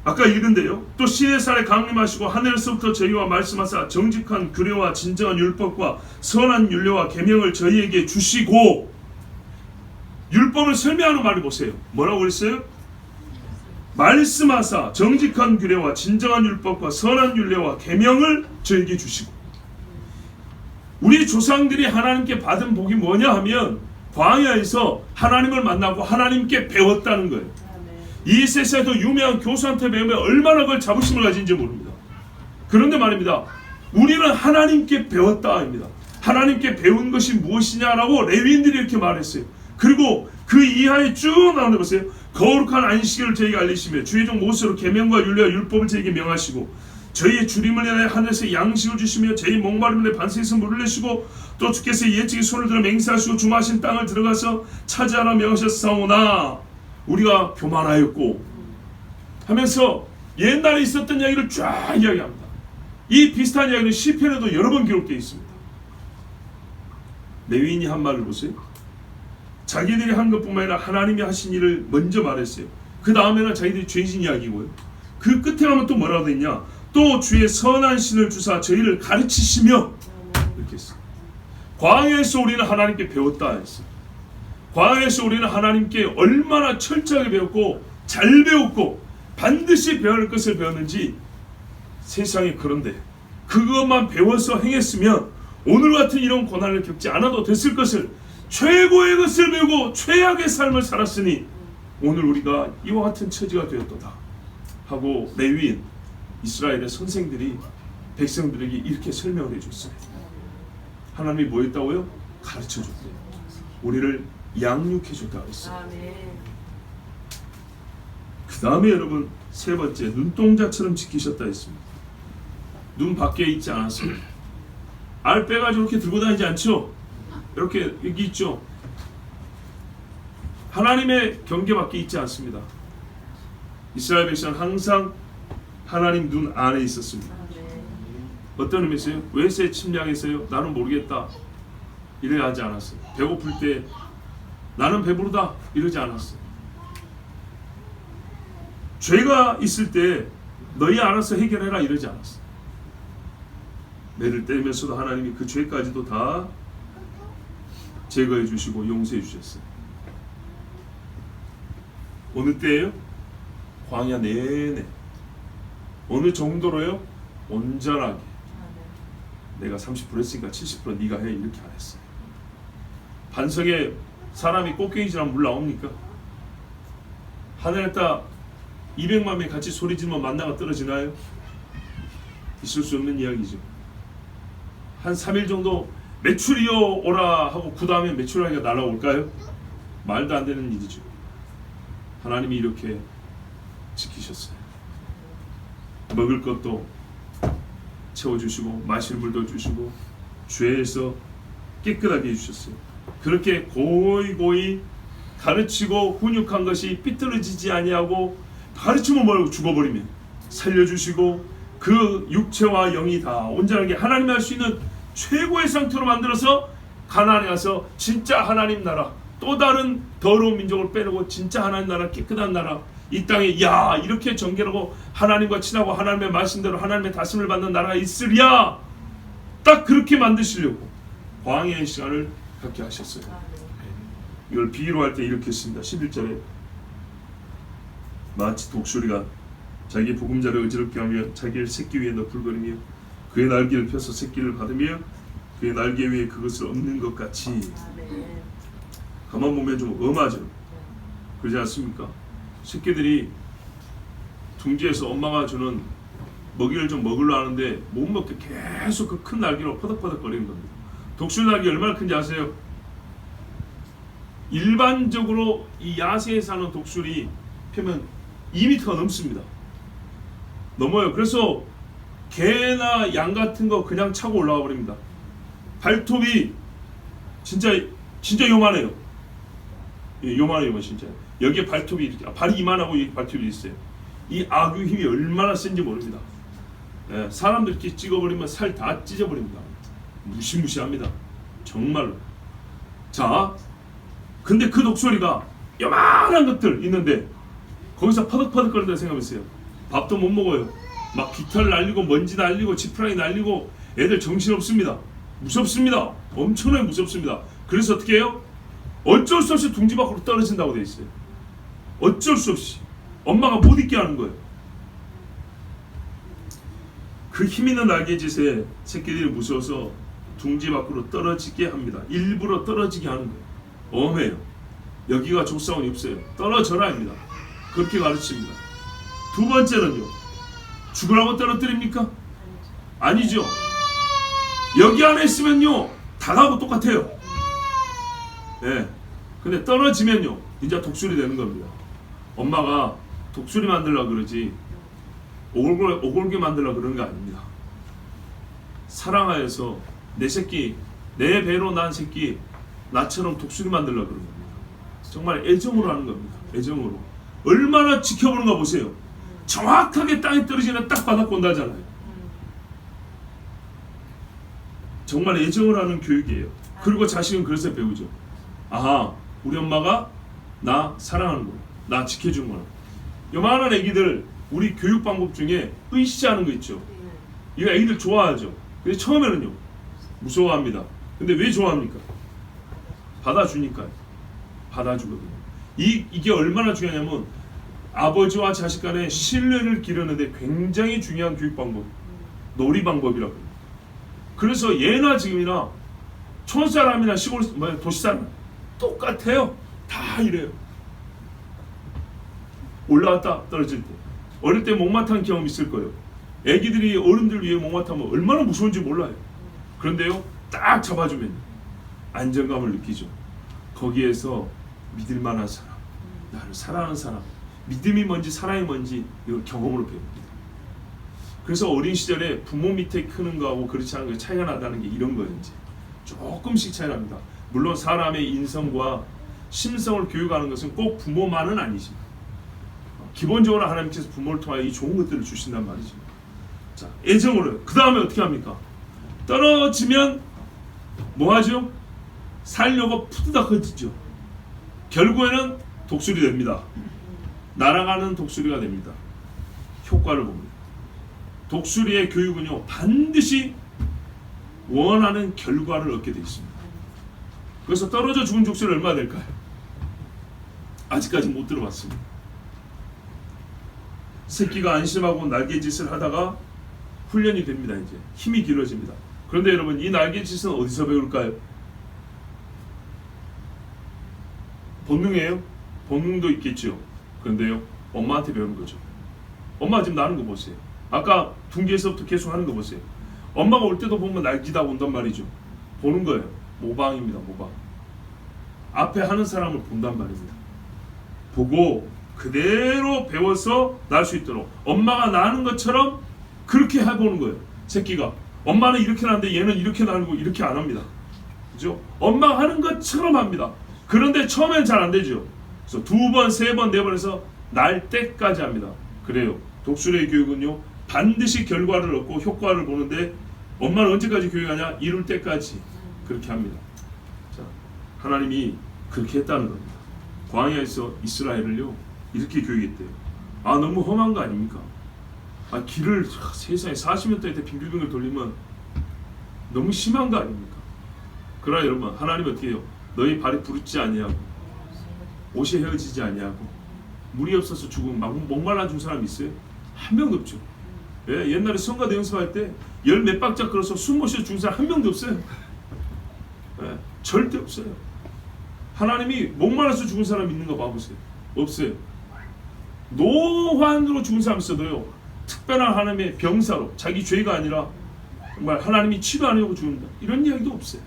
아까 읽은데요. 또 시내산에 강림하시고 하늘에서부터 저희와 말씀하사 정직한 규례와 진정한 율법과 선한 율례와 계명을 저희에게 주시고, 율법을 설명하는 말을 보세요. 뭐라고 그랬어요? 말씀하사 정직한 규례와 진정한 율법과 선한 율례와 계명을 저에게 주시고. 우리 조상들이 하나님께 받은 복이 뭐냐 하면 광야에서 하나님을 만나고 하나님께 배웠다는 거예요. 이 세상에서 유명한 교수한테 배우면 얼마나 그걸 자부심을 가진지 모릅니다. 그런데 말입니다, 우리는 하나님께 배웠다입니다. 하나님께 배운 것이 무엇이냐라고 레위인들이 이렇게 말했어요. 그리고 그 이하에 쭉 나오는 거 보세요. 거룩한 안식일을 저희에게 알리시며 주의 종 모세로 계명과 율례와 율법을 저희에게 명하시고 저희의 주림을 인하여 하늘에서 양식을 주시며 저희 목마름을 반석에서 물을 내시고 또 주께서 예측의 손을 들어 맹세하시고 주마신 땅을 들어가서 차지하라 명하셨사오나 우리가 교만하였고 하면서 옛날에 있었던 이야기를 쫙 이야기합니다. 이 비슷한 이야기는 시편에도 여러 번 기록되어 있습니다. 레위인이 한 말을 보세요. 자기들이 한 것뿐만 아니라 하나님이 하신 일을 먼저 말했어요. 그 다음에는 자기들이 죄진 이야기고요. 그 끝에 가면 또 뭐라고 되냐? 또 주의 선한 신을 주사 저희를 가르치시며, 이렇게 했어요. 광야에서 우리는 하나님께 배웠다 했어요. 광야에서 우리는 하나님께 얼마나 철저하게 배웠고 잘 배웠고 반드시 배울 것을 배웠는지 세상에, 그런데 그것만 배워서 행했으면 오늘 같은 이런 고난을 겪지 않아도 됐을 것을, 최고의 것을 배우고 최악의 삶을 살았으니 오늘 우리가 이와 같은 처지가 되었도다 하고 레위인 이스라엘의 선생들이 백성들에게 이렇게 설명을 해줬어요. 하나님이 뭐 했다고요? 가르쳐줬대요. 우리를 양육해줬다고 했어요. 그 다음에 여러분 세 번째, 눈동자처럼 지키셨다 했습니다. 눈 밖에 있지 않았어요. 알 빼가지고 이렇게 들고 다니지 않죠? 이렇게 여기 있죠? 하나님의 경계 밖에 있지 않습니다. 이스라엘 백성은 항상 하나님 눈 안에 있었습니다. 어떤 의미였어요? 외세 침략했어요? 나는 모르겠다 이래야 하지 않았어요. 배고플 때 나는 배부르다 이러지 않았어요. 죄가 있을 때 너희 알아서 해결해라 이러지 않았어요. 매를 때리면서도 하나님이 그 죄까지도 다 제거해 주시고 용서해 주셨어요. 어느 때예요? 광야 내내. 어느 정도로요? 온전하게. 내가 30% 했으니까 70% 네가 해, 이렇게 안 했어요. 반석에 사람이 꽃게이지랑 물 나옵니까? 하늘에다 200만 명이 같이 소리 지르면 만나가 떨어지나요? 있을 수 없는 이야기죠. 한 3일 정도 메추리여 오라 하고 그 다음에 메추라기가 날아올까요? 말도 안 되는 일이죠. 하나님이 이렇게 지키셨어요. 먹을 것도 채워주시고 마실 물도 주시고 죄에서 깨끗하게 해주셨어요. 그렇게 고이고이 가르치고 훈육한 것이 삐뚤어지지 아니하고 가르치면 뭐라고 죽어버리면 살려주시고 그 육체와 영이 다 온전하게 하나님이 할 수 있는 최고의 상태로 만들어서 가나안에 가서 진짜 하나님 나라, 또 다른 더러운 민족을 빼내고 진짜 하나님 나라, 깨끗한 나라, 이 땅에 야 이렇게 정결하고 하나님과 친하고 하나님의 말씀대로 하나님의 다스림을 받는 나라가 있으랴, 딱 그렇게 만드시려고 광야의 시간을 갖게 하셨어요. 이걸 비유로 할 때 이렇게 했습니다. 11절에 마치 독수리가 자기 보금자를 어지럽게 하며 자기의 새끼 위에 너풀거리며 그의 날개를 펴서 새끼를 받으며 그의 날개 위에 그것을 엎는 것 같이. 가만 보면 좀 엄하죠. 그러지 않습니까? 새끼들이 둥지에서 엄마가 주는 먹이를 좀 먹으려 하는데 못 먹게 계속 그 큰 날개로 퍼덕퍼덕 거리는 겁니다. 독수리 날개 얼마나 큰지 아세요? 일반적으로 이 야생에 사는 독수리 표면 2m가 넘습니다. 넘어요. 그래서 개나 양 같은 거 그냥 차고 올라가 버립니다. 발톱이 진짜 요만해요. 예, 요만해요, 진짜. 여기에 발톱이 이렇게, 발이 이만하고 여기 발톱이 있어요. 이 악유 힘이 얼마나 센지 모릅니다. 예, 사람들 이렇게 찍어버리면 살 다 찢어버립니다. 무시무시합니다. 정말로. 자, 근데 그 독수리가 요만한 것들 있는데 거기서 퍼덕퍼덕 거린다 생각해보세요. 밥도 못 먹어요. 막 깃털 날리고 먼지 날리고 지푸라기 날리고 애들 정신없습니다. 무섭습니다. 엄청나게 무섭습니다. 그래서 어떻게 해요? 어쩔 수 없이 둥지 밖으로 떨어진다고 돼 있어요. 어쩔 수 없이 엄마가 못 있게 하는 거예요. 그 힘있는 날개짓에 새끼들이 무서워서 둥지 밖으로 떨어지게 합니다. 일부러 떨어지게 하는 거예요. 엄해요. 여기가 족사원이 없어요. 떨어져라입니다. 그렇게 가르칩니다. 두 번째는요, 죽으라고 떨어뜨립니까? 아니죠. 여기 안에 있으면요 닭하고 똑같아요. 예. 근데 떨어지면요 이제 독수리 되는 겁니다. 엄마가 독수리 만들려고 그러지 오골게 만들려고 그러는 거 아닙니다. 사랑하여서 내 새끼, 내 배로 난 새끼 나처럼 독수리 만들려고 그러는 겁니다. 정말 애정으로 하는 겁니다. 애정으로. 얼마나 지켜보는가 보세요. 정확하게 땅에 떨어지면 딱 바닥 본다잖아요. 정말 애정을 하는 교육이에요. 그리고 자식은 그래서 배우죠. 아하, 우리 엄마가 나 사랑하는구나, 나 지켜주는구나. 요만한 애기들 우리 교육 방법 중에 으쌰하는 거 있죠. 이거 애기들 좋아하죠. 근데 처음에는요 무서워합니다. 근데 왜 좋아합니까? 받아주니까요. 받아주거든요. 이게 얼마나 중요하냐면 아버지와 자식 간의 신뢰를 기르는데 굉장히 중요한 교육 방법, 놀이 방법이라고 해요. 그래서 예나 지금이나 촌사람이나 시골 도시사람 똑같아요. 다 이래요. 올라왔다 떨어질 때, 어릴 때 목마탕 경험 있을 거예요. 애기들이 어른들 위해 목마탕은 얼마나 무서운지 몰라요. 그런데요 딱 잡아주면 안정감을 느끼죠. 거기에서 믿을 만한 사람, 나를 사랑하는 사람, 믿음이 뭔지 사랑이 뭔지 이걸 경험으로 배웁니다. 그래서 어린 시절에 부모 밑에 크는 거하고 그렇지 않은 거 차이가 나다는 게 이런 거예요. 이제 조금씩 차이 납니다. 물론 사람의 인성과 심성을 교육하는 것은 꼭 부모만은 아니지. 기본적으로 하나님께서 부모를 통하여 이 좋은 것들을 주신단 말이죠. 자, 애정으로. 그 다음에 어떻게 합니까? 떨어지면 뭐 하죠? 살려고 푸드덕해지죠. 결국에는 독수리 됩니다. 날아가는 독수리가 됩니다. 효과를 봅니다. 독수리의 교육은요 반드시 원하는 결과를 얻게 되어 있습니다. 그래서 떨어져 죽은 독수리 얼마 될까요? 아직까지 못 들어봤습니다. 새끼가 안심하고 날개짓을 하다가 훈련이 됩니다. 이제 힘이 길어집니다. 그런데 여러분, 이 날개짓은 어디서 배울까요? 본능이에요? 본능도 있겠죠. 그런데요 엄마한테 배우는 거죠. 엄마 지금 나는 거 보세요. 아까 둥기에서부터 계속 하는 거 보세요. 엄마가 올 때도 보면 날기다고 온단 말이죠. 보는 거예요. 모방입니다. 모방. 앞에 하는 사람을 본단 말입니다. 보고 그대로 배워서 날 수 있도록 엄마가 나는 것처럼 그렇게 해보는 거예요. 새끼가 엄마는 이렇게 나는데 얘는 이렇게 나고 이렇게 안 합니다. 그죠? 엄마가 하는 것처럼 합니다. 그런데 처음엔 잘 안 되죠. 그래서 2번, 3번, 4번 해서 날 때까지 합니다. 그래요. 독수리의 교육은요, 반드시 결과를 얻고 효과를 보는데 엄마는 언제까지 교육하냐? 이룰 때까지 그렇게 합니다. 자, 하나님이 그렇게 했다는 겁니다. 광야에서 이스라엘을요 이렇게 교육했대요. 아, 너무 험한 거 아닙니까? 아, 길을 세상에 40년 동안 빙글빙글 돌리면 너무 심한 거 아닙니까? 그러나 여러분, 하나님이 어떻게 해요? 너희 발이 부르지 아니하고 옷이 헤어지지 아니하고 물이 없어서 죽은 목말라 죽은 사람 있어요? 한 명도 없죠. 예, 옛날에 성가대 연습할 때 열 몇 박자 걸어서 숨 못 쉬어 죽은 사람 한 명도 없어요. 예, 절대 없어요. 하나님이 목말라서 죽은 사람 있는 거 봐보세요. 없어요. 노환으로 죽은 사람 있어도요, 특별한 하나님의 병사로 자기 죄가 아니라 정말 하나님이 치료 안 하려고 죽는다, 이런 이야기도 없어요.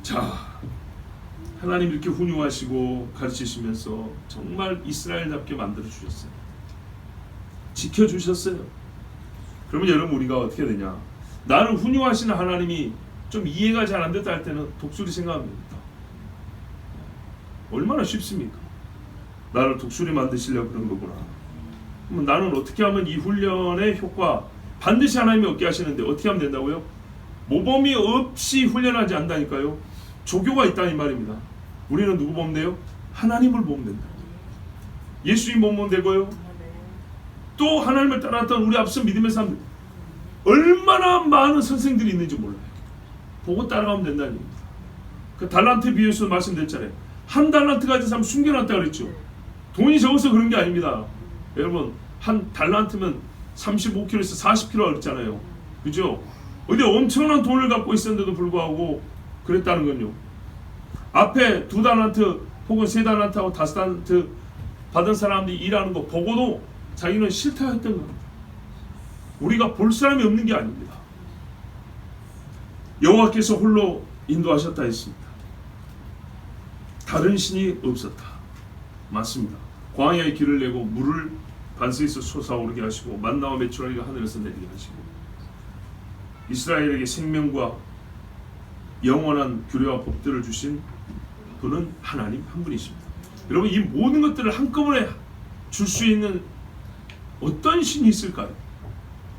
자, 하나님 이렇게 훈육하시고 가르치시면서 정말 이스라엘답게 만들어 주셨어요. 지켜주셨어요. 그러면 여러분, 우리가 어떻게 되냐? 나를 훈육하시는 하나님이 좀 이해가 잘 안 됐다 할 때는 독수리 생각하면 됩니다. 얼마나 쉽습니까? 나를 독수리 만드시려고 그런 거구나. 그럼 나는 어떻게 하면 이 훈련의 효과 반드시 하나님이 얻게 하시는데 어떻게 하면 된다고요? 모범이 없이 훈련하지 않다니까요. 조교가 있다는 말입니다. 우리는 누구 보면 돼요? 하나님을 보면 된다. 예수님 보면 되고요. 또 하나님을 따랐던 우리 앞서 믿음의 사람들, 얼마나 많은 선생들이 있는지 몰라요. 보고 따라가면 된다는 얘기입니다. 그 달란트 비유에서 말씀드렸잖아요. 한 달란트 가진 사람 숨겨놨다 그랬죠. 돈이 적어서 그런 게 아닙니다. 여러분, 한 달란트면 35kg에서 40kg 그랬잖아요. 그죠? 어디 엄청난 돈을 갖고 있었는데도 불구하고 그랬다는 건요. 앞에 2달란트 혹은 3달란트하고 5달란트 받은 사람들이 일하는 거 보고도 자기는 싫다 했던 겁니다. 우리가 볼 사람이 없는 게 아닙니다. 여호와께서 홀로 인도하셨다 했습니다. 다른 신이 없었다. 맞습니다. 광야에 길을 내고 물을 반스에서 솟아오르게 하시고 만나와 메추라기가 하늘에서 내리게 하시고 이스라엘에게 생명과 영원한 규례와 법들을 주신 분은 하나님 한 분이십니다. 여러분, 이 모든 것들을 한꺼번에 줄 수 있는 어떤 신이 있을까요?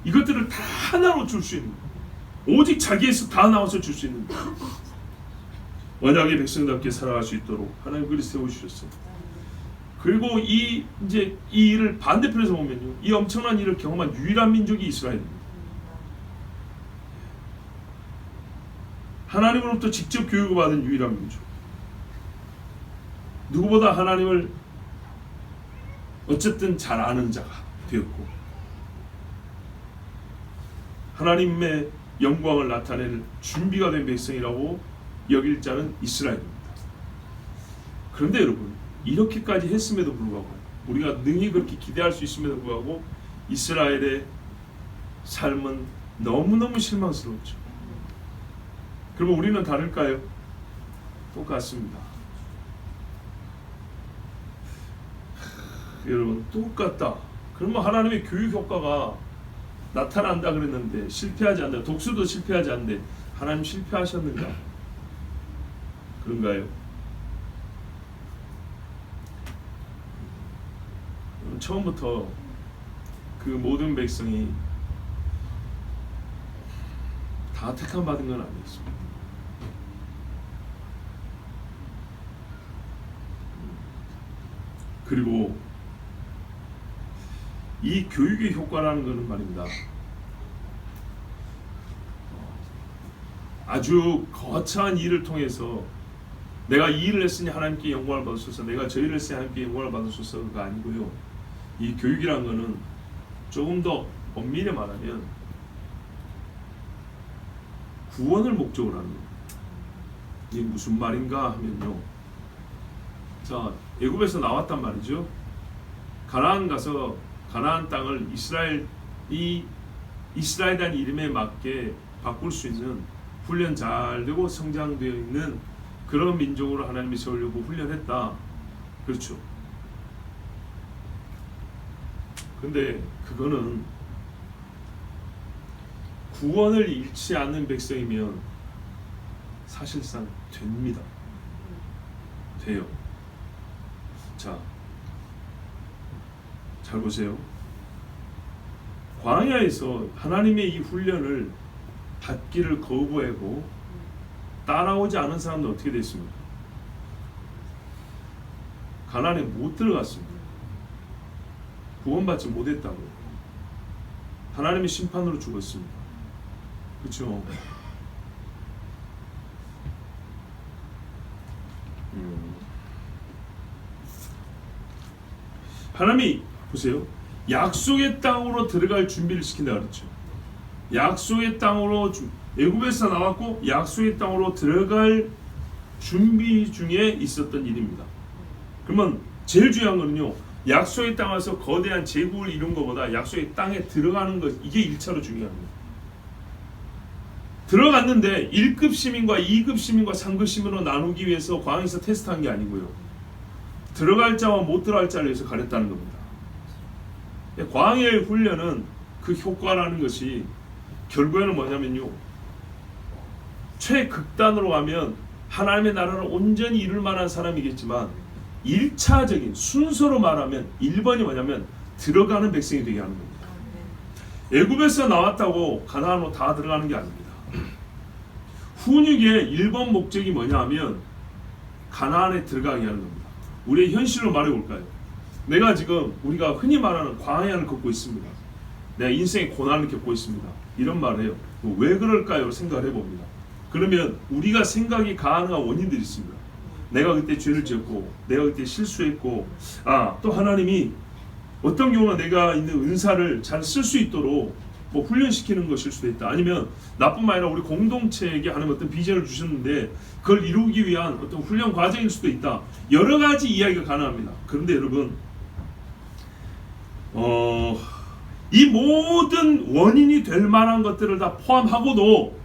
이것들을 다 하나로 줄 수 있는, 오직 자기에서 다 나와서 줄 수 있는, 언약의 백성답게 살아갈 수 있도록 하나님 그리 세우셨어요. 그리고 이 일을 반대편에서 보면요, 이 엄청난 일을 경험한 유일한 민족이 이스라엘입니다. 하나님으로부터 직접 교육을 받은 유일한 민족. 누구보다 하나님을 어쨌든 잘 아는 자가 되었고 하나님의 영광을 나타낼 준비가 된 백성이라고 여길 자는 이스라엘입니다. 그런데 여러분, 이렇게까지 했음에도 불구하고, 우리가 능히 그렇게 기대할 수 있음에도 불구하고 이스라엘의 삶은 너무너무 실망스러웠죠. 그러면 우리는 다를까요? 똑같습니다. 여러분, 똑같다. 그러면 하나님의 교육 효과가 나타난다 그랬는데 실패하지 않는다. 독수도 실패하지 않는데 하나님 실패하셨는가? 그런가요? 처음부터 그 모든 백성이 다 택함 받은 건 아니었습니다. 그리고 이 교육의 효과라는 것은 말입니다, 아주 거창한 일을 통해서 내가 이 일을 했으니 하나님께 영광을 받으소서, 내가 저 일을 했으니 하나님께 영광을 받으소서가 아니고요. 이 교육이라는 것은 조금 더 엄밀히 말하면 구원을 목적으로 하는 겁니다. 이게 무슨 말인가 하면요, 자, 애굽에서 나왔단 말이죠. 가나안 가서 가나안 땅을 이스라엘이라는 이름에 맞게 바꿀 수 있는 훈련 잘 되고 성장되어 있는 그런 민족으로 하나님이 세우려고 훈련했다. 그렇죠. 근데 그거는 구원을 잃지 않는 백성이면 사실상 됩니다. 돼요. 자, 잘 보세요. 광야에서 하나님의 이 훈련을 받기를 거부하고 따라오지 않은 사람들 어떻게 됐습니까? 가나안에 못 들어갔습니다. 구원받지 못했다고요. 하나님의 심판으로 죽었습니다. 그렇죠? 하나님이 보세요. 약속의 땅으로 들어갈 준비를 시킨다 그랬죠. 약속의 땅으로 애굽에서 나왔고 약속의 땅으로 들어갈 준비 중에 있었던 일입니다. 그러면 제일 중요한 거는요, 약속의 땅에서 거대한 제국을 이룬 것보다 약속의 땅에 들어가는 것, 이게 1차로 중요합니다. 들어갔는데 1급 시민과 2급 시민과 3급 시민으로 나누기 위해서 광야에서 테스트한 게 아니고요, 들어갈 자와 못 들어갈 자를 위해서 가렸다는 겁니다. 광야의 훈련은 그 효과라는 것이 결국에는 뭐냐면요, 최극단으로 가면 하나님의 나라를 온전히 이룰 만한 사람이겠지만 1차적인 순서로 말하면 1번이 뭐냐면 들어가는 백성이 되게 하는 겁니다. 애굽에서 나왔다고 가나안으로 다 들어가는 게 아닙니다. 훈육의 1번 목적이 뭐냐 하면 가나안에 들어가게 하는 겁니다. 우리의 현실로 말해볼까요? 내가 지금 우리가 흔히 말하는 광야를 겪고 있습니다. 내가 인생의 고난을 겪고 있습니다. 이런 말을 해요. 왜 그럴까요? 생각을 해봅니다. 그러면 우리가 생각이 가능한 원인들이 있습니다. 내가 그때 죄를 지었고, 내가 그때 실수했고, 또 하나님이 어떤 경우는 내가 있는 은사를 잘 쓸 수 있도록 뭐 훈련시키는 것일 수도 있다. 아니면 나뿐만 아니라 우리 공동체에게 하나님 어떤 비전을 주셨는데 그걸 이루기 위한 어떤 훈련 과정일 수도 있다. 여러 가지 이야기가 가능합니다. 그런데 여러분, 이 모든 원인이 될 만한 것들을 다 포함하고도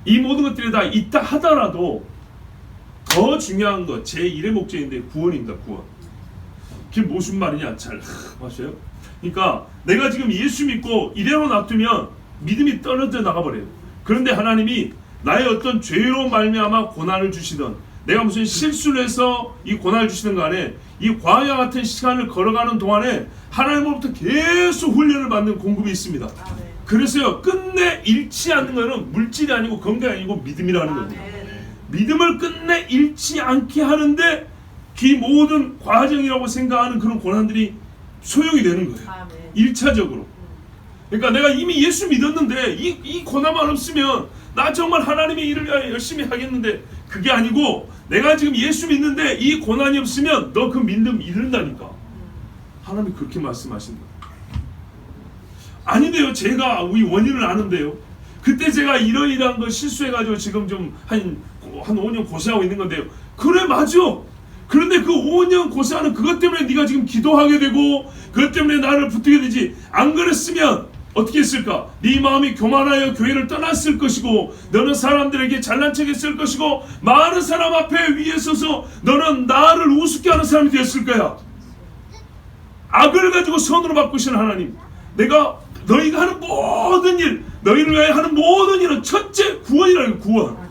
이 모든 것들이 다 있다 하더라도 더 중요한 것, 제1의 목적인데 구원입니다. 구원. 그게 무슨 말이냐? 잘 아셔요? 그러니까 내가 지금 예수 믿고 이대로 놔두면 믿음이 떨어져 나가버려요. 그런데 하나님이 나의 어떤 죄로 말미암아 고난을 주시던, 내가 무슨 실수를 해서 이 고난을 주시는 간에 이 광야 같은 시간을 걸어가는 동안에 하나님으로부터 계속 훈련을 받는 공급이 있습니다. 그래서요, 끝내 잃지 않는 것은 물질이 아니고 건강이 아니고 믿음이라는 겁니다. 믿음을 끝내 잃지 않게 하는데 그 모든 과정이라고 생각하는 그런 고난들이 소용이 되는 거예요. 1차적으로. 그러니까 내가 이미 예수 믿었는데 이 고난만 없으면 나 정말 하나님의 일을 위하여 열심히 하겠는데, 그게 아니고 내가 지금 예수 믿는데 이 고난이 없으면 너 그 믿음 잃는다니까. 하나님이 그렇게 말씀하신다. 아닌데요, 제가 이 원인을 아는데요, 그때 제가 이러이러한 거 실수해가지고 지금 좀 한 5년 고생하고 있는 건데요. 그래, 맞아. 그런데 그 5년 고생하는 그것 때문에 네가 지금 기도하게 되고 그것 때문에 나를 붙들게 되지, 안 그랬으면 어떻게 했을까? 네 마음이 교만하여 교회를 떠났을 것이고, 너는 사람들에게 잘난 척했을 것이고, 많은 사람 앞에 위에 서서 너는 나를 우습게 하는 사람이 되었을 거야. 악을 가지고 선으로 바꾸시는 하나님, 내가 너희가 하는 모든 일, 너희를 위하여 하는 모든 일은 첫째 구원이라는 거예요. 구원.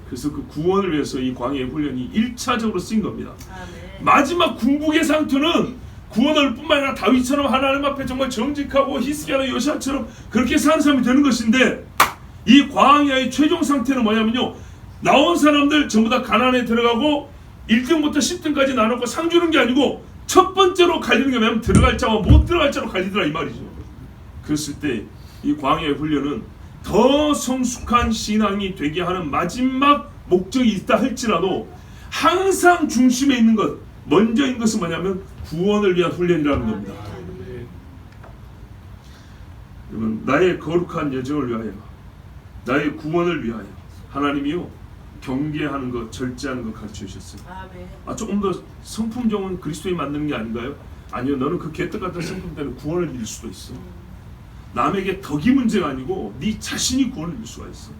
그래서 그 구원을 위해서 이 광야의 훈련이 1차적으로 쓰인 겁니다. 마지막 궁극의 상투는 구원을 뿐만 아니라 다윗처럼 하나님 앞에 정말 정직하고 히스기야나 요시야처럼 그렇게 사는 사람이 되는 것인데, 이 광야의 최종 상태는 뭐냐면요, 나온 사람들 전부 다 가나안에 들어가고 1등부터 10등까지 나누고 상 주는 게 아니고 첫 번째로 갈리는 게 뭐냐면 들어갈 자와 못 들어갈 자로 갈리더라, 이 말이죠. 그랬을 때 이 광야의 훈련은 더 성숙한 신앙이 되게 하는 마지막 목적이 있다 할지라도 항상 중심에 있는 것, 먼저인 것은 뭐냐면 구원을 위한 훈련이라는 겁니다. 여러분, 나의 거룩한 여정을 위하여, 나의 구원을 위하여 하나님이요, 경계하는 것, 절제하는 것 가르쳐 주셨어요. 아멘. 조금 더 성품종은 그리스도에 만드는 게 아닌가요? 아니요, 너는 그 개떡 같은 성품 때문에 구원을 잃을 수도 있어. 남에게 덕이 문제가 아니고 네 자신이 구원을 잃을 수가 있어.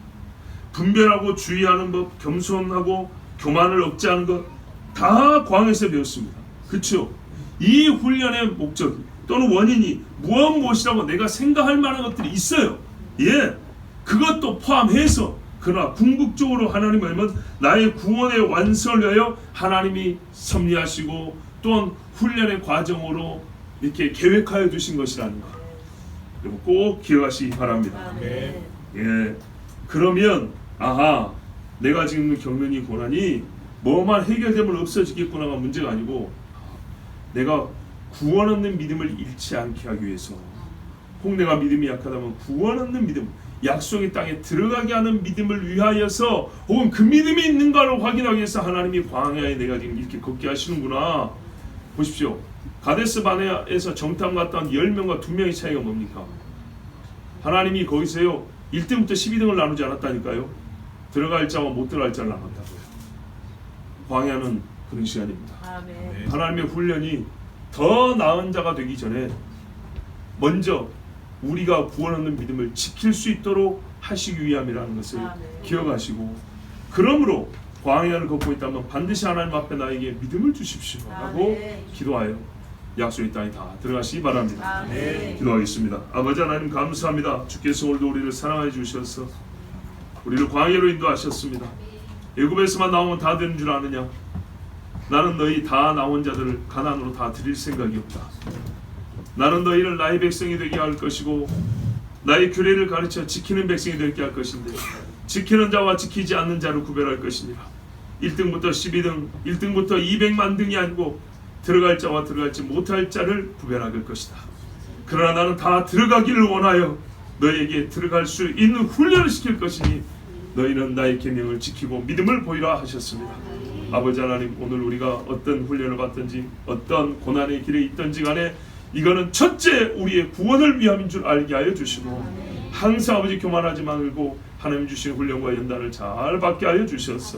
분별하고 주의하는 법, 겸손하고 교만을 억제하는 것 다 광야에서 배웠습니다. 그렇죠? 이 훈련의 목적 또는 원인이 무엇이라고 내가 생각할 만한 것들이 있어요. 예, 그것도 포함해서 그러나 궁극적으로 하나님은 나의 구원의 완성을 위하여 하나님이 섭리하시고 또한 훈련의 과정으로 이렇게 계획하여 두신 것이라는 것, 여러분 꼭 기억하시기 바랍니다. 아멘. 예, 그러면 내가 지금 겪는 이 고난이 뭐만 해결되면 없어지겠구나가 문제가 아니고 내가 구원 얻는 믿음을 잃지 않게 하기 위해서, 혹 내가 믿음이 약하다면 구원 얻는 믿음, 약속의 땅에 들어가게 하는 믿음을 위하여서, 혹은 그 믿음이 있는가를 확인하기 위해서 하나님이 광야에 내가 지금 이렇게 걷게 하시는구나. 보십시오. 가데스 바네아에서 정탐 갔다 온 10명과 2명의 차이가 뭡니까? 하나님이 거기서요 1등부터 12등을 나누지 않았다니까요. 들어갈 자와 못 들어갈 자를 나눴다고요. 광야는 그런 시간입니다. 아멘. 하나님의 훈련이 더 나은 자가 되기 전에 먼저 우리가 구원 얻는 믿음을 지킬 수 있도록 하시기 위함이라는 것을 기억하시고, 그러므로 광야를 걷고 있다면 반드시 하나님 앞에 나에게 믿음을 주십시오 라고 기도하여 약속의 땅에 다 들어가시기 바랍니다. 기도하겠습니다. 아버지 하나님 감사합니다. 주께서 오늘도 우리를 사랑해 주셔서 우리를 광야로 인도하셨습니다. 애굽에서만 나오면 다 되는 줄 아느냐? 나는 너희 다 나온 자들을 가나안으로 다 드릴 생각이 없다. 나는 너희를 나의 백성이 되게 할 것이고 나의 규례를 가르쳐 지키는 백성이 되게 할 것인데, 지키는 자와 지키지 않는 자를 구별할 것이니라. 1등부터 12등, 1등부터 200만 등이 아니고 들어갈 자와 들어갈지 못할 자를 구별할 것이다. 그러나 나는 다 들어가기를 원하여 너희에게 들어갈 수 있는 훈련을 시킬 것이니 너희는 나의 계명을 지키고 믿음을 보이라 하셨습니다. 아버지 하나님, 오늘 우리가 어떤 훈련을 받든지 어떤 고난의 길에 있든지 간에 이거는 첫째 우리의 구원을 위함인 줄 알게 하여 주시고, 항상 아버지 교만하지 말고 하나님 주신 훈련과 연단을 잘 받게 하여 주셔서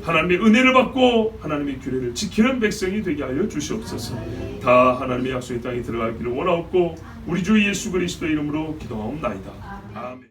하나님의 은혜를 받고 하나님의 규례를 지키는 백성이 되게 하여 주시옵소서. 다 하나님의 약속의 땅에 들어가기를 원하옵고 우리 주 예수 그리스도의 이름으로 기도하옵나이다. 아멘.